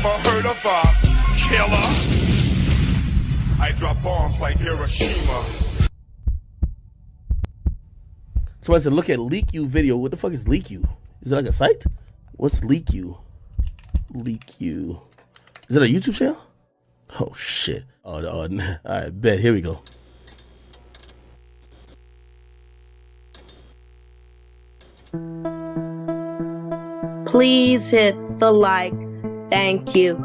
Ever heard of a killer? I drop bombs like Hiroshima. So I said, look at LeakYou video. What the fuck is LeakYou? Is it like a site? What's LeakYou? LeakYou. Is it a YouTube channel? Oh shit. Oh, all right, bet. Here we go. Please hit the like. Thank you.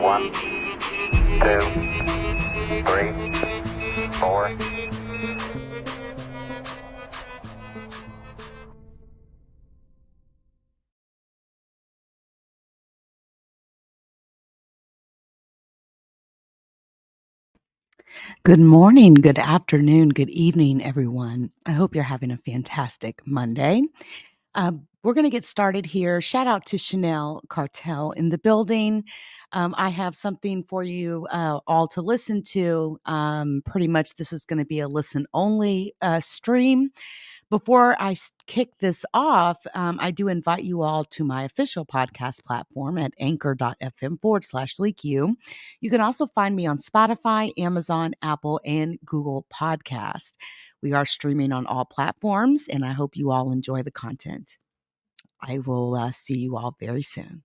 One, two, three, four. Good morning, good afternoon, good evening, everyone. I hope you're having a fantastic Monday. We're going to get started here. Shout out to Chanel Cartel in the building. I have something for you all to listen to. Pretty much this is going to be a listen only stream. Before I kick this off, I do invite you all to my official podcast platform at anchor.fm/LeakYou. You can also find me on Spotify, Amazon, Apple, and Google Podcast. We are streaming on all platforms, and I hope you all enjoy the content. I will see you all very soon.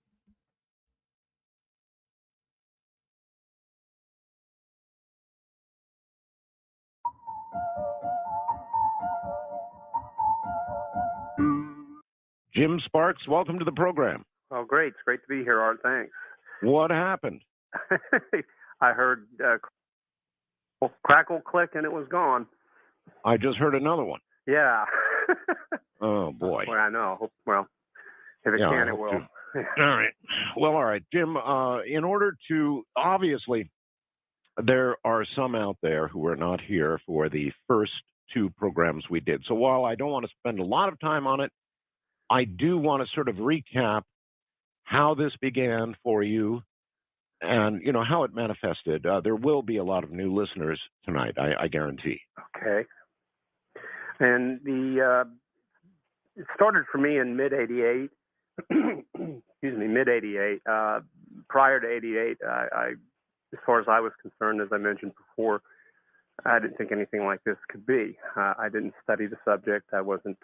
Jim Sparks, welcome to the program. Oh, great. It's great to be here, Art. Thanks. What happened? I heard crackle, click, and it was gone. I just heard another one. Yeah. Oh, boy. Well, I know. Well, if it can, it will. All right. Well, all right, Jim, in order to, obviously, there are some out there who are not here for the first two programs we did. So while I don't want to spend a lot of time on it, I do want to sort of recap how this began for you and, you know, how it manifested. There will be a lot of new listeners tonight, I guarantee. Okay. And it started for me in mid-'88. Excuse me, mid-'88. Prior to 88, I, as far as I was concerned, as I mentioned before, I didn't think anything like this could be. I didn't study the subject. I wasn't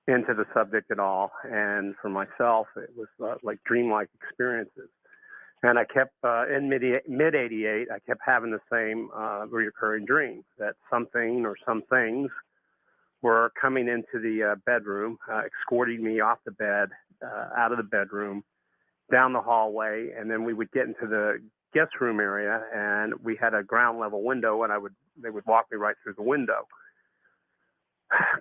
into the subject at all. And for myself, it was like dreamlike experiences. And I kept, in mid-'88, I kept having the same reoccurring dream that something or some things were coming into the bedroom, escorting me off the bed, out of the bedroom, down the hallway, and then we would get into the guest room area, and we had a ground level window, and they would walk me right through the window.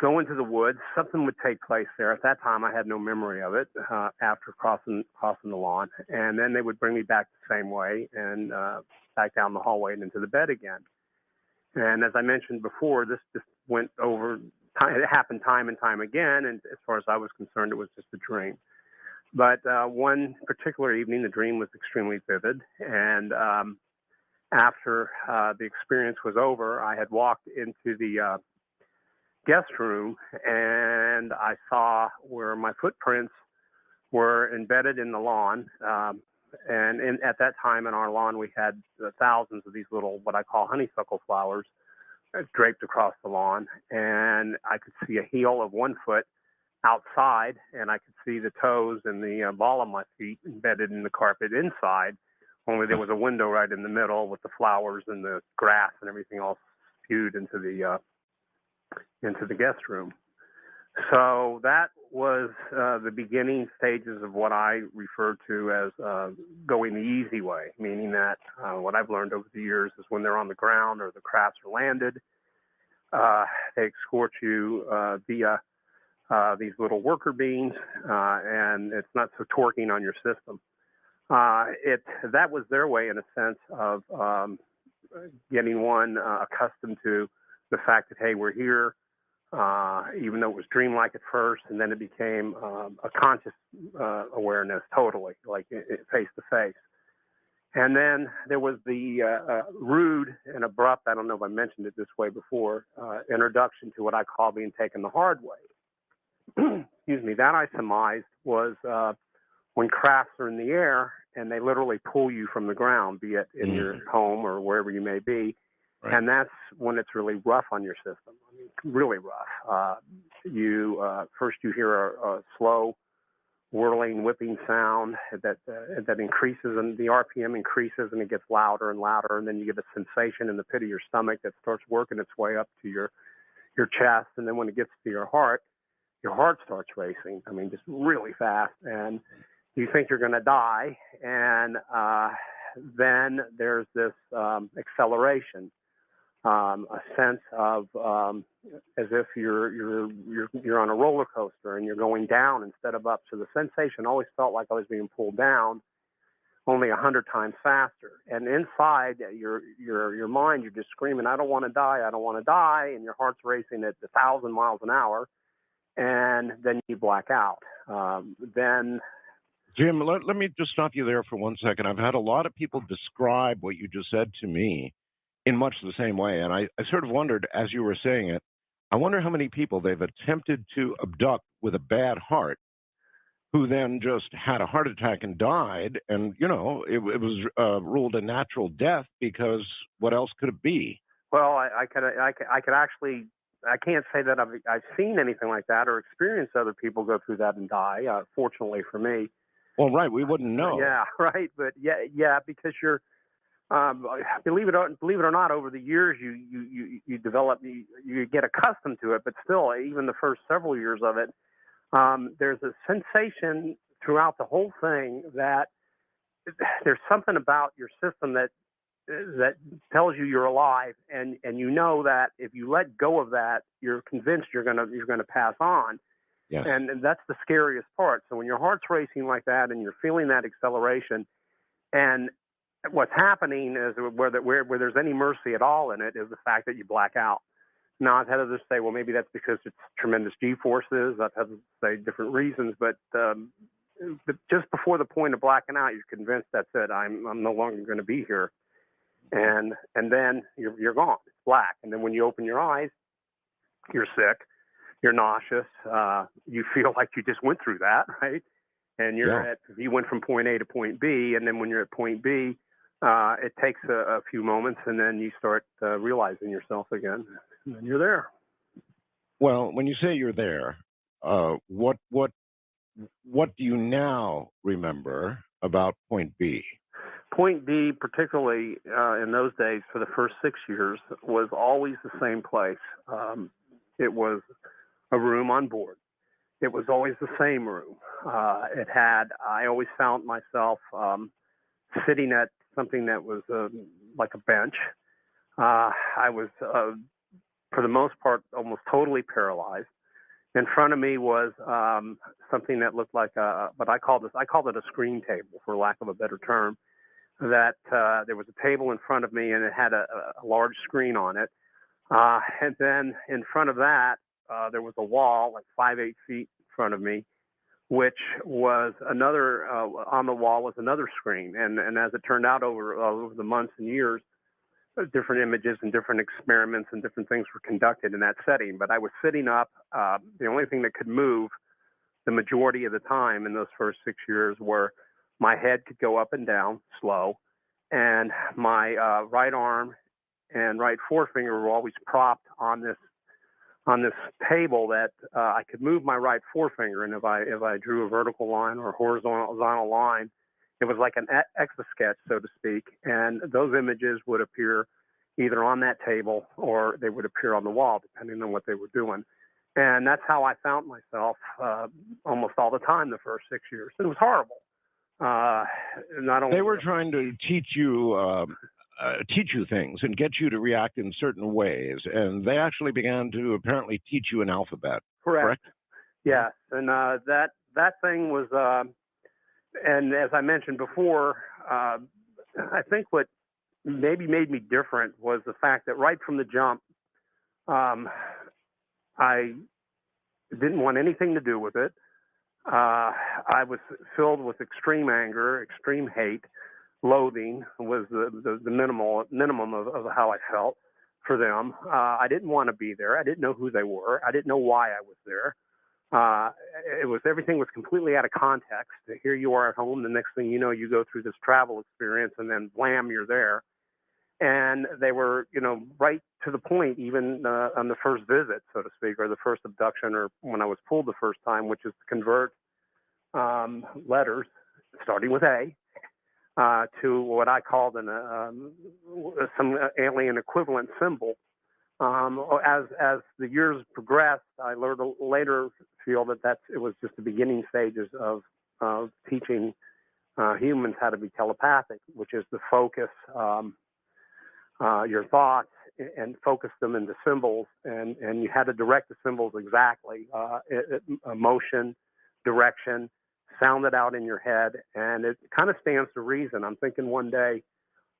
Go into the woods. Something would take place there. At that time, I had no memory of it after crossing the lawn. And then they would bring me back the same way and back down the hallway and into the bed again. And as I mentioned before, this just went over. It happened time and time again. And as far as I was concerned, it was just a dream. But one particular evening, the dream was extremely vivid. And after the experience was over, I had walked into the guest room, and I saw where my footprints were embedded in the lawn, And at that time in our lawn, we had thousands of these little, what I call honeysuckle flowers, draped across the lawn. And I could see a heel of 1 foot outside, and I could see the toes and the ball of my feet embedded in the carpet inside. Only there was a window right in the middle with the flowers and the grass and everything all spewed into the guest room. So that was the beginning stages of what I refer to as going the easy way, meaning that what I've learned over the years is when they're on the ground or the crafts are landed, they escort you via these little worker beams, and it's not so torquing on your system. That was their way, in a sense, of getting one accustomed to the fact that, hey, we're here, even though it was dreamlike at first, and then it became a conscious awareness, totally, like face to face. And then there was the rude and abrupt, I don't know if I mentioned it this way before, introduction to what I call being taken the hard way. Excuse me, that I surmised was when crafts are in the air and they literally pull you from the ground, be it in your home or wherever you may be. Right. And that's when it's really rough on your system. I mean, really rough. First you hear a slow whirling, whipping sound that increases, and the RPM increases, and it gets louder and louder, and then you get a sensation in the pit of your stomach that starts working its way up to your chest, and then when it gets to your heart starts racing. I mean, just really fast, and you think you're going to die, and then there's this acceleration, a sense of as if you're on a roller coaster and you're going down instead of up. So the sensation always felt like I was being pulled down, only 100 times faster. And inside your mind, you're just screaming, "I don't want to die! I don't want to die!" And your heart's racing at 1,000 miles an hour. And then you black out. Then, Jim, let me just stop you there for 1 second. I've had a lot of people describe what you just said to me in much the same way. And I sort of wondered, as you were saying it, I wonder how many people they've attempted to abduct with a bad heart who then just had a heart attack and died. And, you know, it was ruled a natural death because what else could it be? Well, I could actually... I can't say that I've seen anything like that or experienced other people go through that and die. Fortunately for me. Well, right, we wouldn't know. Yeah, right, but yeah, because you're believe it or not, over the years you develop, you get accustomed to it, but still, even the first several years of it, there's a sensation throughout the whole thing that there's something about your system that tells you you're alive, and you know that if you let go of that, you're convinced you're gonna pass on. Yes. And that's the scariest part. So when your heart's racing like that and you're feeling that acceleration, and what's happening is where there's any mercy at all in it is the fact that you black out. Now, I've had others say, well, maybe that's because it's tremendous G-forces. I've had to say different reasons, but just before the point of blacking out, you're convinced that's it. I'm no longer going to be here. And then you're gone. It's black. And then when you open your eyes, you're sick, you're nauseous, you feel like you just went through that, right? And you went from point A to point B, and then when you're at point B, it takes a few moments, and then you start realizing yourself again, and then you're there. Well, when you say you're there, what do you now remember about point B? Point B, particularly in those days, for the first 6 years, was always the same place. It was a room on board. It was always the same room. I always found myself sitting at something that was like a bench. I was, for the most part, almost totally paralyzed. In front of me was something that looked like but I called it a screen table, for lack of a better term. That there was a table in front of me, and it had a large screen on it. And then in front of that, there was a wall, like 5-8 feet in front of me, which was another, on the wall was another screen. And as it turned out over the months and years, different images and different experiments and different things were conducted in that setting. But I was sitting up. The only thing that could move the majority of the time in those first 6 years were my head could go up and down slow, and my right arm and right forefinger were always propped on this table that I could move my right forefinger, and if I drew a vertical line or a horizontal line, it was like an etch-a-sketch, so to speak, and those images would appear either on that table or they would appear on the wall, depending on what they were doing. And that's how I found myself almost all the time the first 6 years. It was horrible. Not only they were trying to teach you things and get you to react in certain ways, and they actually began to apparently teach you an alphabet. Correct? Yes, and that thing was, and as I mentioned before, I think what maybe made me different was the fact that right from the jump, I didn't want anything to do with it. I was filled with extreme anger, extreme hate. Loathing was the minimum of how I felt for them. I didn't want to be there. I didn't know who they were. I didn't know why I was there. Everything was completely out of context. Here you are at home. The next thing you know, you go through this travel experience, and then blam, you're there. And they were, right to the point, even on the first visit, so to speak, or the first abduction, or when I was pulled the first time, which is to convert letters starting with A to what I called some alien equivalent symbol. As the years progressed, I learned later feel that it was just the beginning stages of teaching humans how to be telepathic, which is to focus your thoughts and focus them into symbols, and you had to direct the symbols exactly, motion, direction, sound it out in your head, and it kind of stands to reason. I'm thinking one day,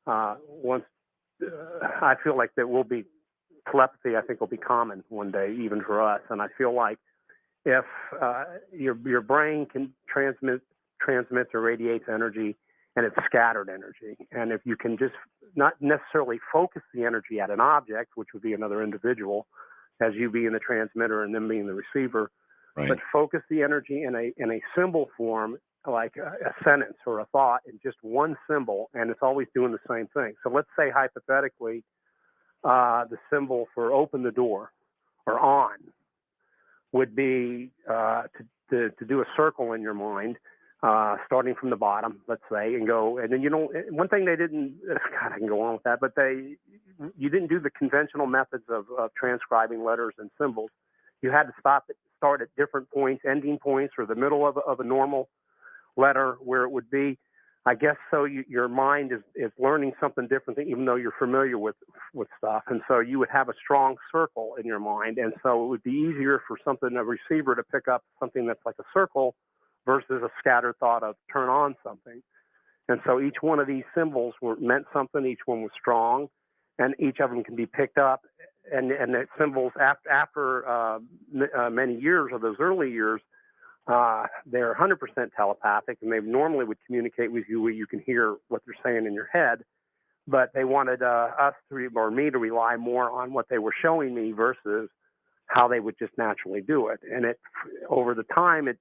once I feel like there will be telepathy, I think will be common one day, even for us. And I feel like if your brain can transmits or radiates energy, and it's scattered energy, and if you can just not necessarily focus the energy at an object, which would be another individual, as you being the transmitter and them being the receiver, right, but focus the energy in a symbol form, like a sentence or a thought, in just one symbol, and it's always doing the same thing. So let's say hypothetically, the symbol for open the door or on would be to do a circle in your mind, starting from the bottom, let's say, and go. And then, one thing they didn't, God, I can go on with that, but you didn't do the conventional methods of transcribing letters and symbols. You had to start at different points, ending points, or the middle of a normal letter, where it would be, I guess, so your mind is learning something different, even though you're familiar with stuff. And so you would have a strong circle in your mind. And so it would be easier for a receiver to pick up something that's like a circle versus a scattered thought of turn on something. And so each one of these symbols meant something. Each one was strong, and each of them can be picked up. And the symbols, after many years of those early years, they're 100% telepathic, and they normally would communicate with you where you can hear what they're saying in your head. But they wanted me to rely more on what they were showing me versus how they would just naturally do it. And over the time, it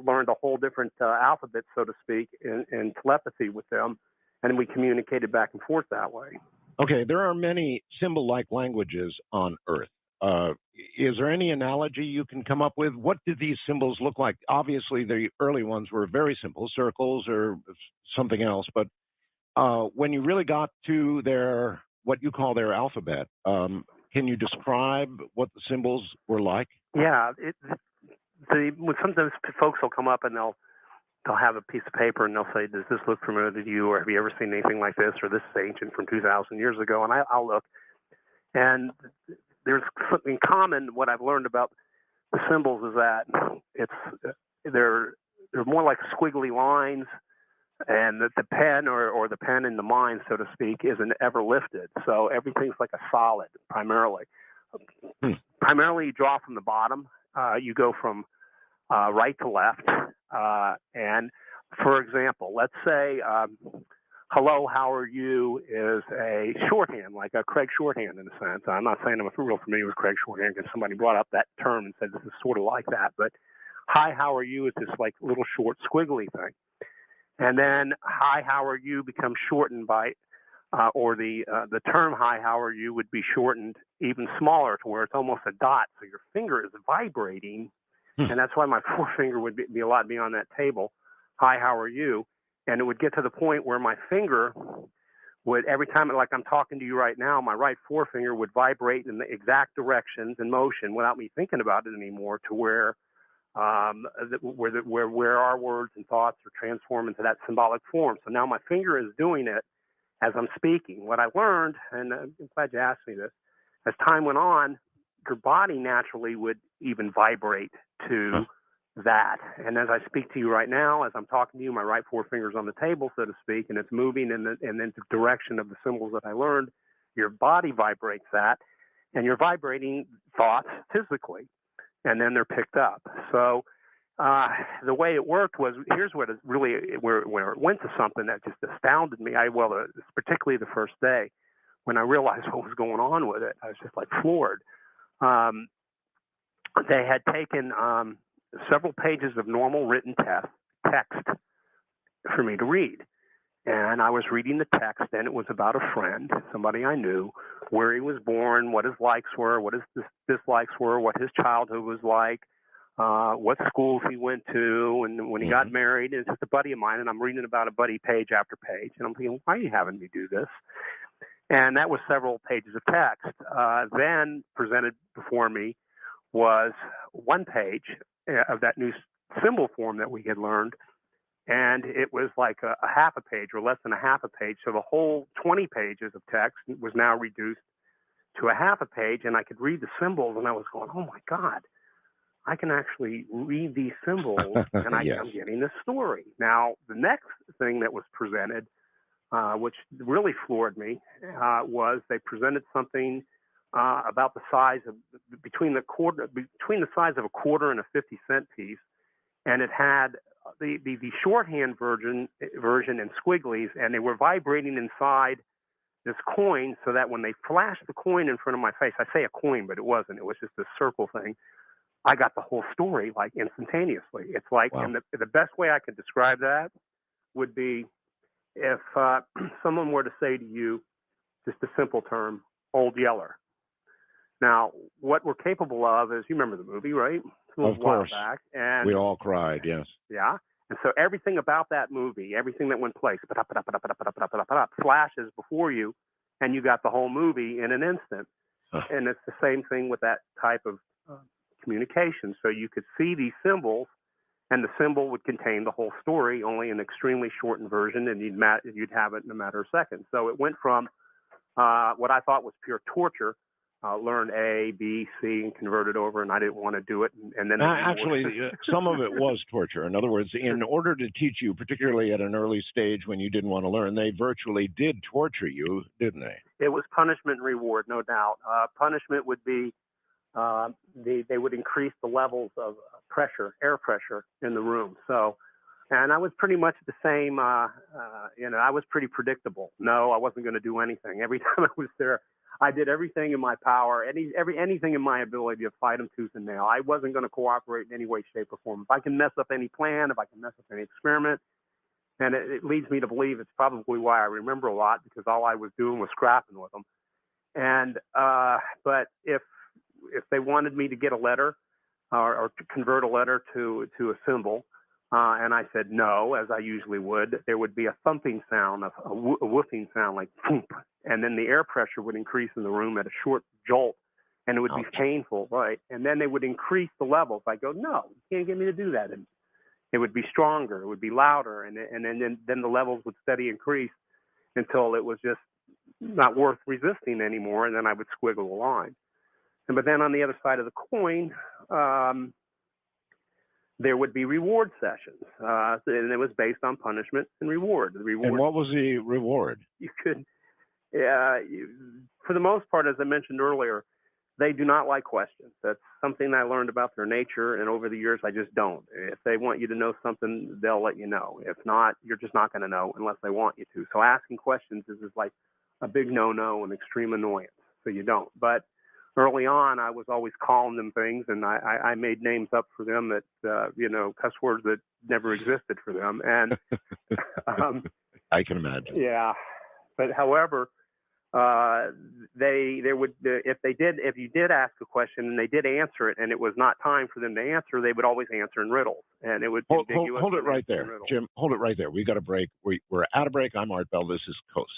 learned a whole different alphabet, so to speak, in telepathy with them, and we communicated back and forth that way. Okay, there are many symbol-like languages on Earth. Is there any analogy you can come up with? What did these symbols look like? Obviously, the early ones were very simple, circles or something else. But when you really got to what you call their alphabet, can you describe what the symbols were like? Yeah, sometimes folks will come up and they'll have a piece of paper and they'll say, "Does this look familiar to you?" Or "Have you ever seen anything like this?" Or "This is ancient from 2,000 years ago." And I'll look, and there's something common. What I've learned about the symbols is that they're more like squiggly lines, and that the pen or the pen in the mind, so to speak, isn't ever lifted. So everything's like a solid, primarily. Primarily, you draw from the bottom. You go from right to left. And for example, let's say, "Hello, how are you?" is a shorthand, like a Craig shorthand in a sense. I'm not saying I'm real familiar with Craig shorthand, because somebody brought up that term and said this is sort of like that. But "Hi, how are you?" is this like little short squiggly thing. And then hi, how are you becomes shortened by, or the term hi, how are you would be shortened even smaller to where it's almost a dot. So your finger is vibrating. And that's why my forefinger would be a lot beyond that table. Hi, how are you? And it would get to the point where my finger would, every time, like I'm talking to you right now, my right forefinger would vibrate in the exact directions and motion without me thinking about it anymore, to where where our words and thoughts are transformed into that symbolic form. So now my finger is doing it as I'm speaking. What I learned, and I'm glad you asked me this, as time went on, your body naturally would even vibrate to that. And as I speak to you right now, as I'm talking to you, my right forefinger's on the table, so to speak, and it's moving in the direction of the symbols that I learned. Your body vibrates that, and you're vibrating thoughts physically, and then they're picked up. So the way it worked was, here's what it really, where it went to something that just astounded me. Particularly the first day when I realized what was going on with it, I was just like floored. They had taken several pages of normal written text for me to read. And I was reading the text, and it was about a friend, somebody I knew, where he was born, what his likes were, what his dislikes were, what his childhood was like, what schools he went to, and when he got married. It's just a buddy of mine, and I'm reading about a buddy page after page. And I'm thinking, why are you having me do this? And that was several pages of text. Then presented before me was one page of that new symbol form that we had learned, and it was like a half a page or less than a half a page. So the whole 20 pages of text was now reduced to a half a page, and I could read the symbols, and I was going, oh my God, I can actually read these symbols, and I'm getting this story. Now, the next thing that was presented, which really floored me, was they presented something about the size of between the size of a quarter and a 50-cent piece, and it had the shorthand version in squigglies, and they were vibrating inside this coin, so that when they flashed the coin in front of my face, I say a coin, but it wasn't. It was just a circle thing. I got the whole story like instantaneously. It's like, wow. And the best way I could describe that would be if someone were to say to you, just a simple term, Old Yeller. Now, what we're capable of is, you remember the movie, right? Of course. Back, and we all cried, yes. Yeah. And so everything about that movie, everything that went place, flashes before you, and you got the whole movie in an instant. And it's the same thing with that type of communication. So you could see these symbols, and the symbol would contain the whole story, only an extremely shortened version, and you'd have it in a matter of seconds. So it went from what I thought was pure torture, learned A, B, C, and converted over, and I didn't want to do it. And then actually, some of it was torture. In other words, in order to teach you, particularly at an early stage when you didn't want to learn, they virtually did torture you, didn't they? It was punishment and reward, no doubt. Punishment would be they would increase the levels of pressure, air pressure in the room. So, and I was pretty much the same. I was pretty predictable. No, I wasn't going to do anything. Every time I was there, I did everything in my power, anything in my ability to fight them tooth and nail. I wasn't going to cooperate in any way, shape, or form. If I can mess up any plan, if I can mess up any experiment, and it leads me to believe it's probably why I remember a lot, because all I was doing was scrapping with them. And but if they wanted me to get a letter or to convert a letter to a symbol, and I said no, as I usually would, there would be a thumping sound, a whooping sound, like thump, and then the air pressure would increase in the room at a short jolt, and it would be painful, right? And then they would increase the levels. I go, no, you can't get me to do that. And it would be stronger, it would be louder, and then the levels would steady increase until it was just not worth resisting anymore, and then I would squiggle a line. But then on the other side of the coin, there would be reward sessions, and it was based on punishment and reward. And what was the reward? You could, for the most part, as I mentioned earlier, they do not like questions. That's something I learned about their nature, and over the years, I just don't. If they want you to know something, they'll let you know. If not, you're just not going to know unless they want you to. So asking questions is like a big no-no and extreme annoyance, so you don't. But early on, I was always calling them things, and I made names up for them that, cuss words that never existed for them. And I can imagine. yeah, but however, they would, if you did ask a question and they did answer it and it was not time for them to answer, they would always answer in riddles, and it would hold it right there, Jim. Hold it right there. We got a break. We're at a break. I'm Art Bell. This is Coast.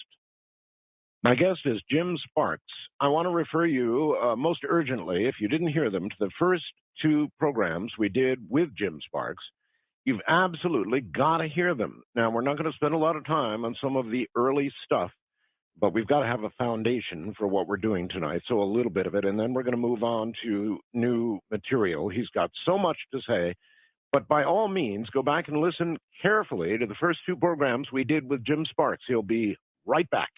My guest is Jim Sparks. I want to refer you most urgently, if you didn't hear them, to the first 2 programs we did with Jim Sparks. You've absolutely got to hear them. Now, we're not going to spend a lot of time on some of the early stuff, but we've got to have a foundation for what we're doing tonight, so a little bit of it, and then we're going to move on to new material. He's got so much to say, but by all means, go back and listen carefully to the first 2 programs we did with Jim Sparks. He'll be right back.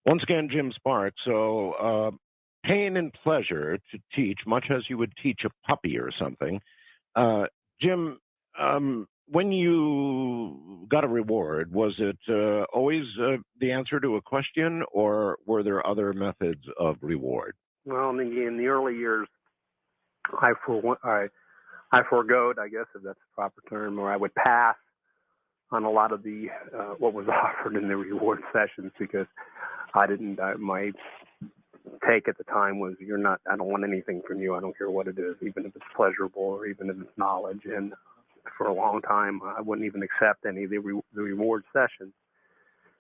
Once again, Jim Sparks. So pain and pleasure to teach, much as you would teach a puppy or something. Jim, when you got a reward, was it always the answer to a question, or were there other methods of reward? Well, in the early years, I forgoed, I guess, if that's the proper term, or I would pass on a lot of the what was offered in the reward sessions, because I didn't. My take at the time was, I don't want anything from you. I don't care what it is, even if it's pleasurable or even if it's knowledge. And for a long time, I wouldn't even accept any of the reward sessions.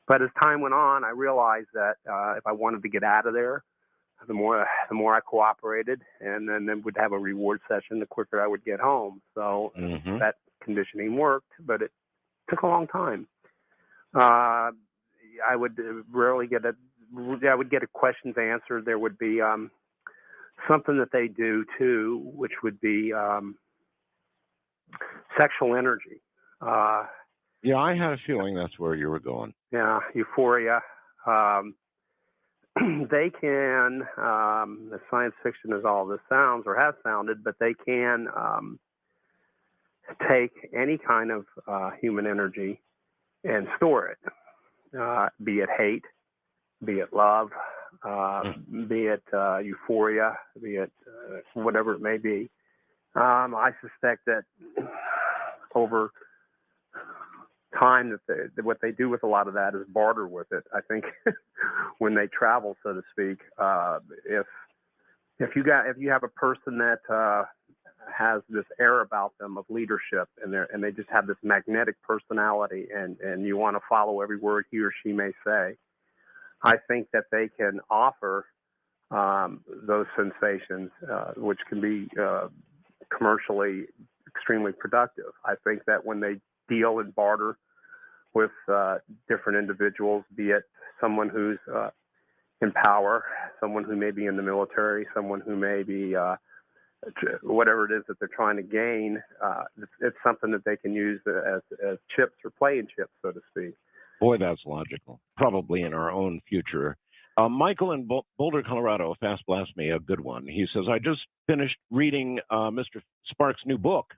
But as time went on, I realized that if I wanted to get out of there, the more I cooperated, and then would have a reward session, the quicker I would get home. So that conditioning worked, but it took a long time. I would rarely get questions answered. There would be something that they do too, which would be sexual energy. Yeah, I had a feeling that's where you were going. Yeah, euphoria. They can, as science fiction as all this sounds or has sounded, but they can take any kind of human energy and store it, be it hate, be it love, be it euphoria, be it whatever it may be. I suspect that over time that what they do with a lot of that is barter with it. I think when they travel, so to speak, if you have a person that has this air about them of leadership, and they just have this magnetic personality, and you want to follow every word he or she may say, I think that they can offer those sensations, which can be commercially extremely productive. I think that when they deal and barter with different individuals, be it someone who's in power, someone who may be in the military, someone who may be whatever it is that they're trying to gain, it's something that they can use as chips or playing chips, so to speak. Boy, that's logical. Probably in our own future. Michael in Boulder, Colorado, fast blast me, a good one. He says, I just finished reading Mr. Sparks' new book,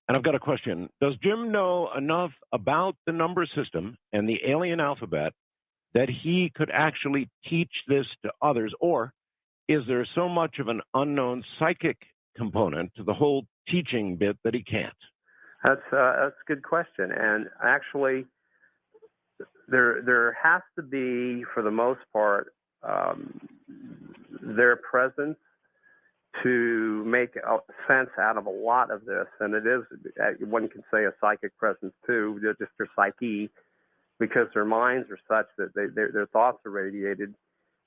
and I've got a question. Does Jim know enough about the number system and the alien alphabet that he could actually teach this to others, or is there so much of an unknown psychic component to the whole teaching bit that he can't? That's a good question. And actually, there has to be, for the most part, their presence to make sense out of a lot of this. And it is, one can say, a psychic presence too, just their psyche, because their minds are such that their thoughts are radiated,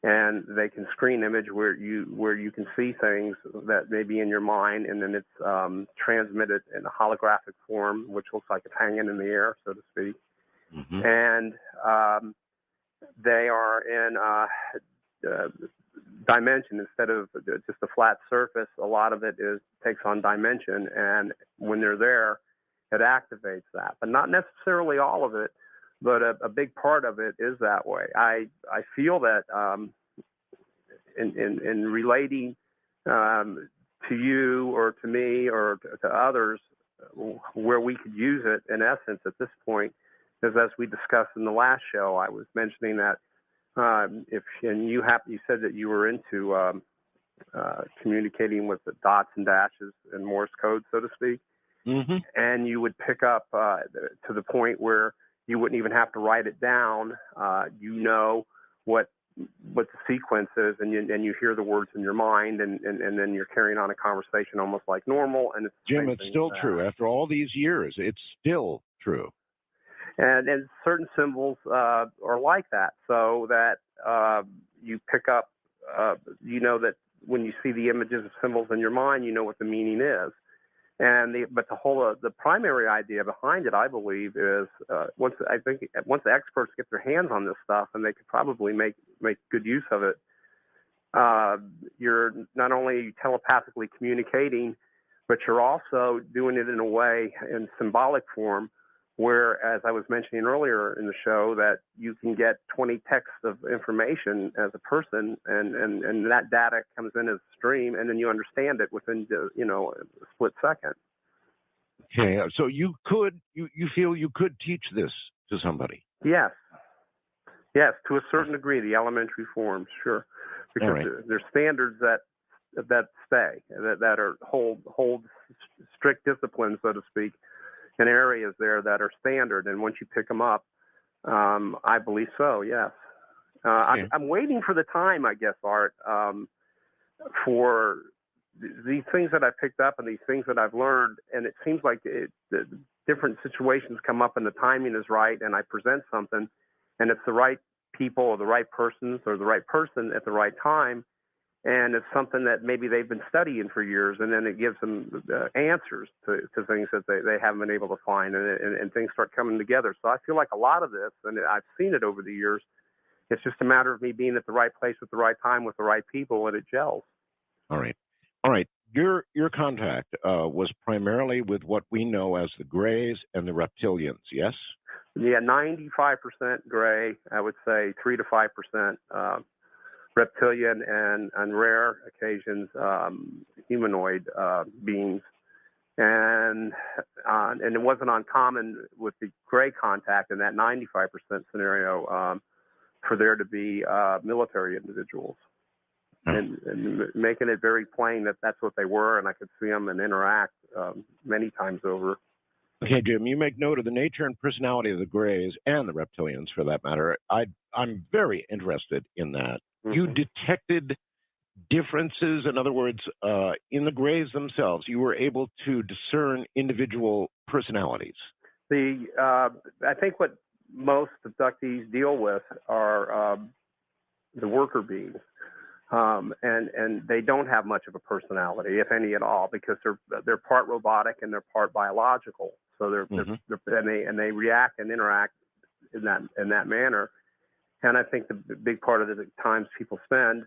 and they can screen image where you can see things that may be in your mind, and then it's transmitted in a holographic form, which looks like it's hanging in the air, so to speak. Mm-hmm. And they are in dimension instead of just a flat surface. A lot of it takes on dimension, and when they're there, it activates that, but not necessarily all of it. But a big part of it is that way. I feel that in relating to you or to me or to others, where we could use it in essence at this point is, as we discussed in the last show, I was mentioning that you said that you were into communicating with the dots and dashes in Morse code, so to speak. Mm-hmm. And you would pick up to the point where you wouldn't even have to write it down. You know what the sequence is, and you hear the words in your mind, and then you're carrying on a conversation almost like normal. And it's Jim, it's still true. After all these years, it's still true. And certain symbols are like that, so that you pick up, you know that when you see the images of symbols in your mind, you know what the meaning is. But the primary idea behind it, I believe, is once the experts get their hands on this stuff, and they could probably make good use of it, you're not only telepathically communicating, but you're also doing it in a way in symbolic form, where, as I was mentioning earlier in the show, that you can get 20 texts of information as a person, and that data comes in as a stream, and then you understand it within a split second. Okay, so you feel you could teach this to somebody? Yes, to a certain degree, the elementary forms, sure, because there's standards that stay, that are hold strict discipline, so to speak, in areas there that are standard, and once you pick them up, I believe so. Yes, I'm waiting for the time, I guess, Art, for these things that I've picked up and these things that I've learned, and it seems like the different situations come up and the timing is right, and I present something, and it's the right people or the right persons or the right person at the right time, and it's something that maybe they've been studying for years, and then it gives them answers to things that they haven't been able to find, and things start coming together. So I feel like a lot of this, and I've seen it over the years, it's just a matter of me being at the right place at the right time with the right people, and it gels. All right. Your contact was primarily with what we know as the Greys and the Reptilians, yes? Yeah, 95% Gray, I would say 3 to 5% reptilian, and on rare occasions humanoid beings, and it wasn't uncommon with the Gray contact in that 95% scenario for there to be military individuals, and making it very plain that that's what they were, and I could see them and interact many times over. Okay, Jim, you make note of the nature and personality of the Greys and the Reptilians, for that matter. I'm very interested in that. Mm-hmm. You detected differences, in other words, in the Greys themselves. You were able to discern individual personalities. I think what most abductees deal with are the worker beings, and they don't have much of a personality, if any at all, because they're part robotic and they're part biological. So they react and interact in that manner. And I think the big part of the times people spend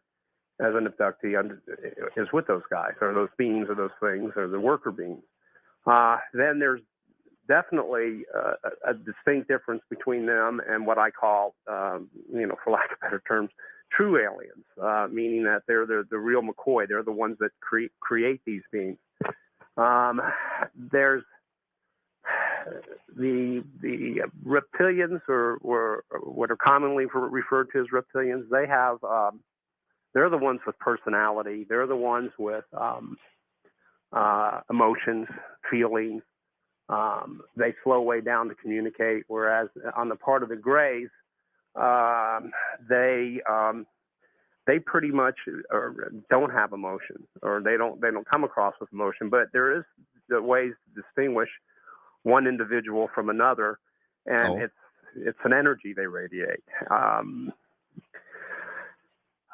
as an abductee is with those guys, or those beings, or those things, or the worker beings. Then there's definitely a distinct difference between them and what I call, for lack of better terms, true aliens, meaning that they're the real McCoy. They're the ones that create these beings. There's the reptilians, or what are commonly referred to as reptilians. They have they're the ones with personality. They're the ones with emotions, feelings. They slow way down to communicate. Whereas on the part of the Greys, they pretty much don't have emotion, or they don't come across with emotion. But there is the ways to distinguish one individual from another, and it's an energy they radiate.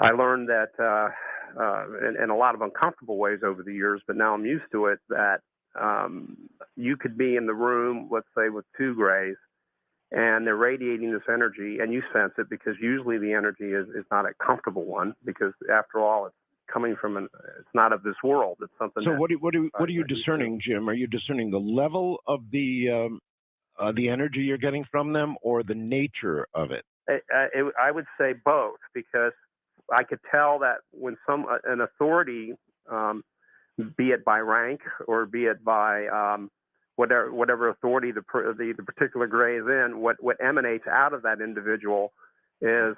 I learned that in a lot of uncomfortable ways over the years, but now I'm used to it, that you could be in the room, let's say, with two Greys, and they're radiating this energy, and you sense it, because usually the energy is not a comfortable one, because after all, it's coming from it's not of this world. It's something. So what are you discerning, Jim? Are you discerning the level of the energy you're getting from them, or the nature of it? I would say both, because I could tell that when an authority, be it by rank or be it by whatever authority the particular Gray is in, what emanates out of that individual is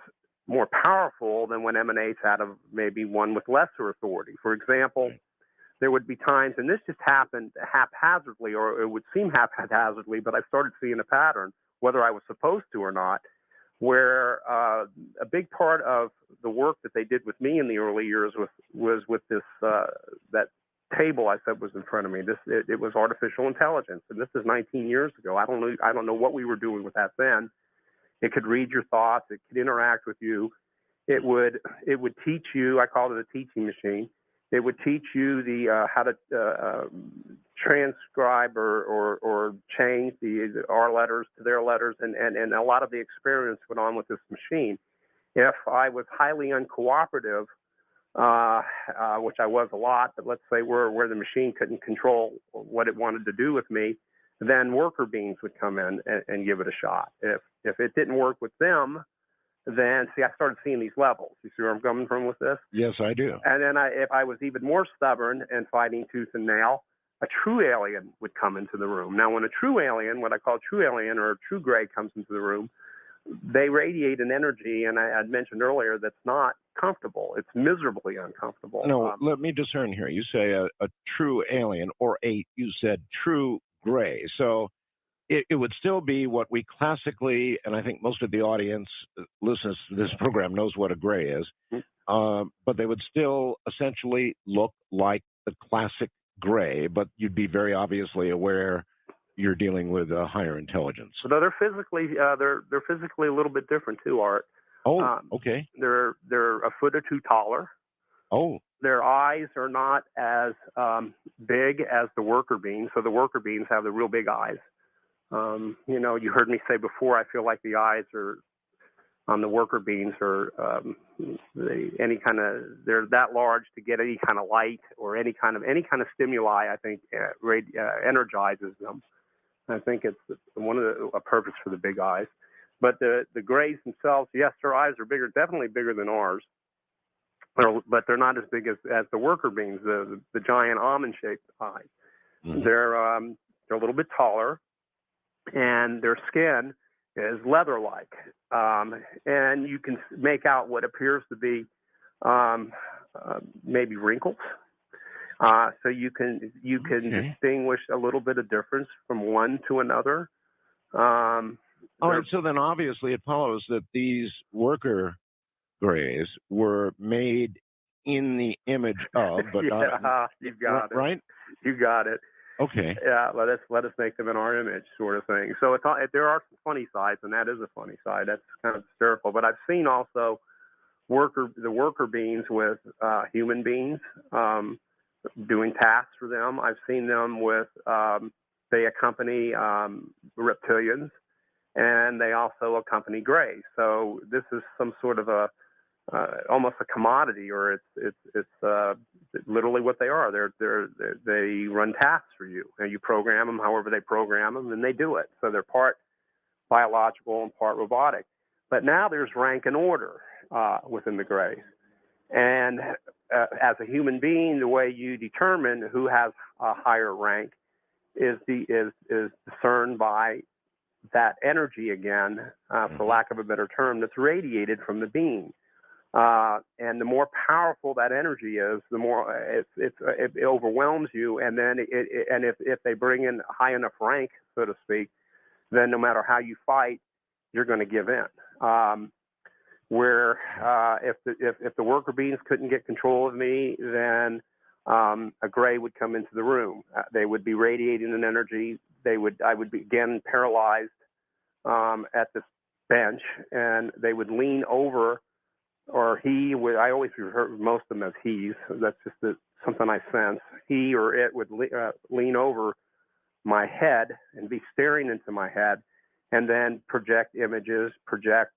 more powerful than what emanates out of maybe one with lesser authority. For example, there would be times, and this just happened haphazardly, or it would seem haphazardly, but I started seeing a pattern, whether I was supposed to or not, where a big part of the work that they did with me in the early years was with this that table I said was in front of me. It was artificial intelligence, and this is 19 years ago. I don't know what we were doing with that then. It could read your thoughts. It could interact with you. It would teach you. I called it a teaching machine. It would teach you the how to transcribe or change our letters to their letters, and a lot of the experience went on with this machine. If I was highly uncooperative, which I was a lot, but let's say where the machine couldn't control what it wanted to do with me, then worker beings would come in and give it a shot. If it didn't work with them, then I started seeing these levels. You see where I'm coming from with this? Yes, I do. And then if I was even more stubborn and fighting tooth and nail, a true alien would come into the room. Now, when a true alien, what I call true alien or a true gray, comes into the room, they radiate an energy, and I had mentioned earlier, that's not comfortable. It's miserably uncomfortable. No, let me discern here. You say a true alien, or you said true gray. So it would still be what we classically, and I think most of the audience listeners to this program knows what a gray is, but they would still essentially look like the classic gray, but you'd be very obviously aware you're dealing with a higher intelligence. So they're physically a little bit different too, Art. Oh, okay. They're a foot or two taller. Oh. Their eyes are not as big as the worker beans. So the worker beans have the real big eyes. You heard me say before, I feel like the eyes are on the worker beans are they're that large to get any kind of light or any kind of stimuli. I think energizes them. I think it's one of a purpose for the big eyes. But the grays themselves, yes, their eyes are bigger, definitely bigger than ours, but they're not as big as the worker beans, the giant almond-shaped eyes. Mm-hmm. They're a little bit taller, and their skin is leather-like, and you can make out what appears to be maybe wrinkles. So you can distinguish a little bit of difference from one to another. All right, so then obviously it follows that these worker grays were made in the image of, but yeah, you got it. Right? You got it. Okay. Yeah, let us make them in our image, sort of thing. So there are some funny sides, and that is a funny side. That's kind of hysterical. But I've seen also the worker beings with human beings doing tasks for them. I've seen them with they accompany reptilians, and they also accompany grays. So this is some sort of almost a commodity, or it's literally what they are. They run tasks for you, and you program them however they program them, and they do it. So they're part biological and part robotic. But now there's rank and order within the grays, and as a human being, the way you determine who has a higher rank is discerned by that energy again, for lack of a better term, that's radiated from the being. And the more powerful that energy is, the more it overwhelms you. And then if they bring in high enough rank, so to speak, then no matter how you fight, you're going to give in. If the worker beings couldn't get control of me, then a gray would come into the room. They would be radiating an energy. I would be again paralyzed at this bench, and they would lean over, or he would. I always refer most of them as he's. That's just something I sense. He or it would lean over my head and be staring into my head, and then project images, project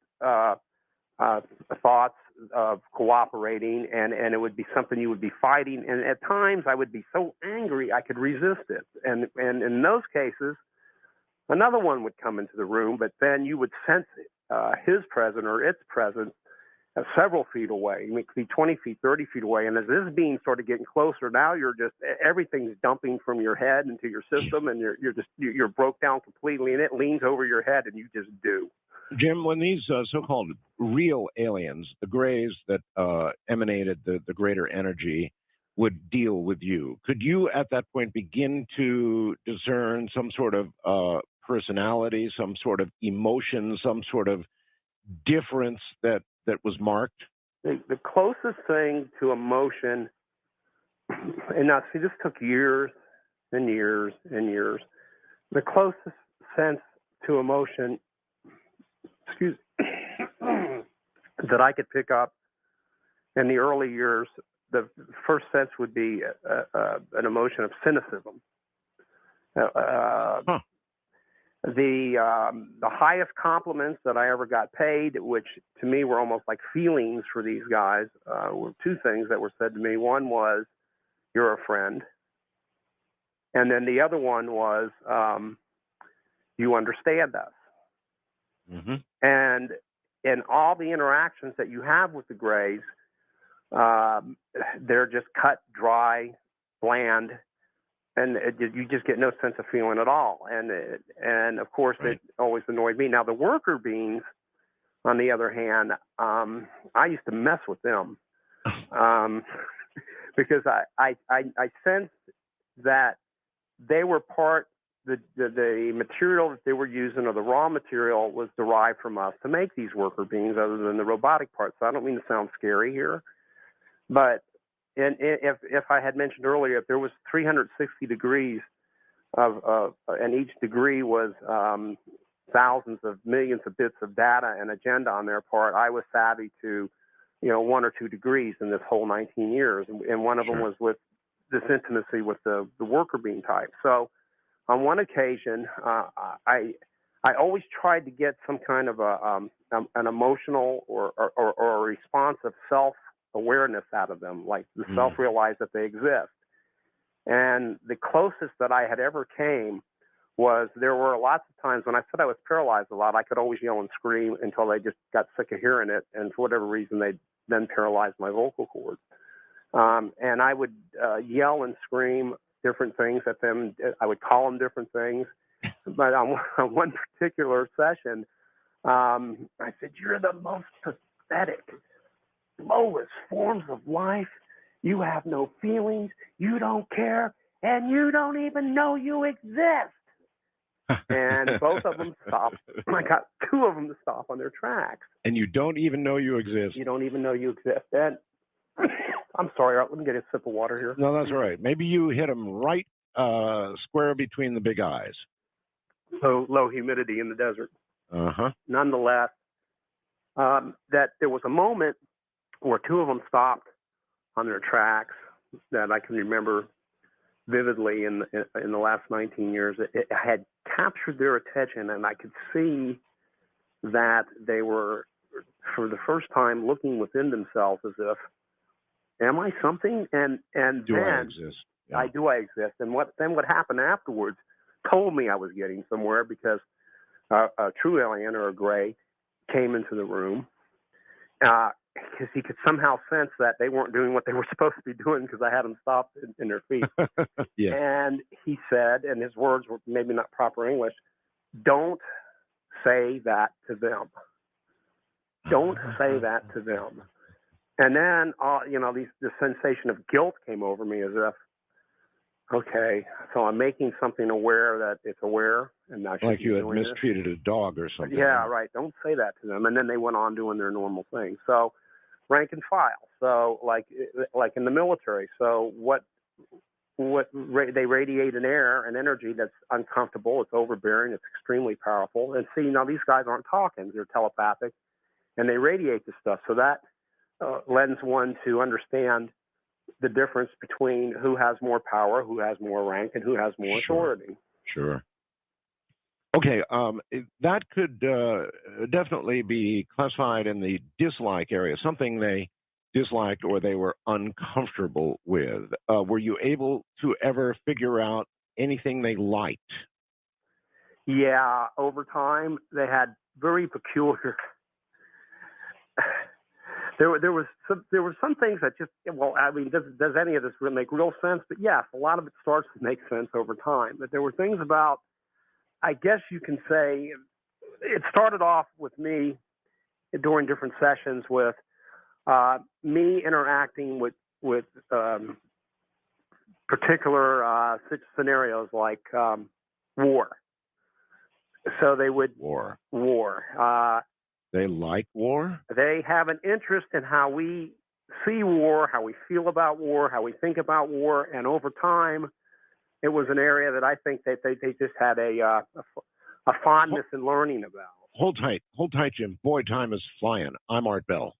thoughts of cooperating, and it would be something you would be fighting. And at times I would be so angry I could resist it. And in those cases, another one would come into the room, but then you would sense his presence or its presence several feet away. It could be 20 feet, 30 feet away. And as this being started getting closer, now everything's dumping from your head into your system, and you're broke down completely, and it leans over your head, and you just do. Jim, when these so-called real aliens, the Greys that emanated the greater energy, would deal with you, could you at that point begin to discern some sort of personality, some sort of emotion, some sort of difference that was marked? The closest thing to emotion, and now see, this took years and years and years. The closest sense to emotion, excuse, that I could pick up in the early years, the first sense would be an emotion of cynicism. The highest compliments that I ever got paid, which to me were almost like feelings for these guys, were two things that were said to me. One was, "You're a friend," and then the other one was, "You understand us." Mm-hmm. And in all the interactions that you have with the Greys, they're just cut, dry, bland, and you just get no sense of feeling at all. And of course, Right. It always annoyed me. Now, the worker beings, on the other hand, I used to mess with them because I sensed that they were part. The material that they were using, or the raw material, was derived from us to make these worker beings, other than the robotic parts. So I don't mean to sound scary here, but if I had mentioned earlier, if there was 360 degrees and each degree was thousands of millions of bits of data and agenda on their part, I was savvy to, 1 or 2 degrees in this whole 19 years, and one of them was with this intimacy with the worker being type. So on one occasion, I always tried to get some kind of an emotional or a response of self-awareness out of them, like the self-realize that they exist. And the closest that I had ever came was, there were lots of times when I said I was paralyzed a lot, I could always yell and scream until they just got sick of hearing it, and for whatever reason, they then paralyzed my vocal cords. And I would yell and scream different things at them. I would call them different things. But on one particular session, I said, "You're the most pathetic, lowest forms of life. You have no feelings, you don't care, and you don't even know you exist." And both of them stopped. I got 2 of them to stop on their tracks. And you don't even know you exist. You don't even know you exist. And I'm sorry, let me get a sip of water here. No, that's all right. Maybe you hit them right square between the big eyes. So low humidity in the desert. Uh-huh. Nonetheless, that there was a moment where 2 of them stopped on their tracks that I can remember vividly in the last 19 years. It had captured their attention, and I could see that they were, for the first time, looking within themselves as if, am I something? And Do I then exist? Yeah. do I exist? And what happened afterwards told me I was getting somewhere, because a true alien, or a Gray, came into the room, because he could somehow sense that they weren't doing what they were supposed to be doing, because I had them stopped in their feet. Yeah. And he said, and his words were maybe not proper English, "Don't say that to them. Don't say that to them." And then, the sensation of guilt came over me, as if, okay, so I'm making something aware that it's aware, and I should Like be you had doing mistreated a dog or something. Yeah, right. Don't say that to them. And then they went on doing their normal thing. So, rank and file. So, like in the military. So they radiate an air, an energy that's uncomfortable. It's overbearing. It's extremely powerful. And see, now these guys aren't talking; they're telepathic, and they radiate this stuff. So that lends one to understand the difference between who has more power, who has more rank, and who has more authority. Sure. Okay, that could definitely be classified in the dislike area, something they disliked or they were uncomfortable with. Were you able to ever figure out anything they liked? Yeah, over time they had very peculiar. There were some things that just, well, I mean, does any of this really make real sense? But yes, a lot of it starts to make sense over time. But there were things about, I guess you can say, it started off with me during different sessions with me interacting with particular scenarios like war. So they would War. They like war? They have an interest in how we see war, how we feel about war, how we think about war, and over time, it was an area that I think that they just had a fondness in learning about. Hold tight, Jim. Boy, time is flying. I'm Art Bell.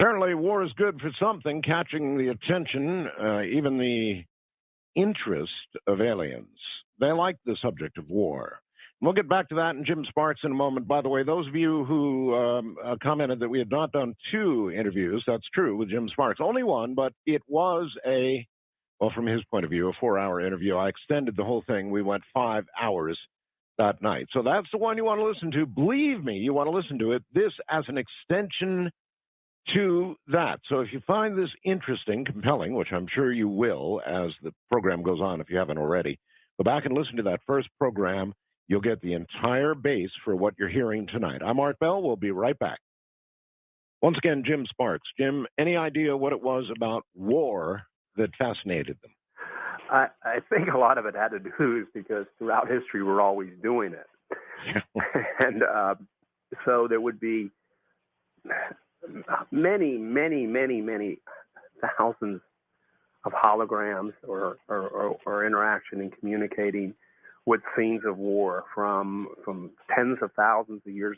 Apparently, war is good for something, catching the attention, even the interest of aliens. They like the subject of war. We'll get back to that and Jim Sparks in a moment. By the way, those of you who commented that we had not done 2 interviews, that's true with Jim Sparks. Only one, but it was from his point of view, a 4-hour interview. I extended the whole thing. We went 5 hours that night. So that's the one you want to listen to. Believe me, you want to listen to it. This as an extension to that. So if you find this interesting, compelling, which I'm sure you will as the program goes on if you haven't already, go back and listen to that first program. You'll get the entire base for what you're hearing tonight. I'm Art Bell. We'll be right back. Once again, Jim Sparks. Jim, any idea what it was about war that fascinated them? I think a lot of it had to do is because throughout history we're always doing it. And so there would be many thousands of holograms or interaction and communicating with scenes of war from tens of thousands of years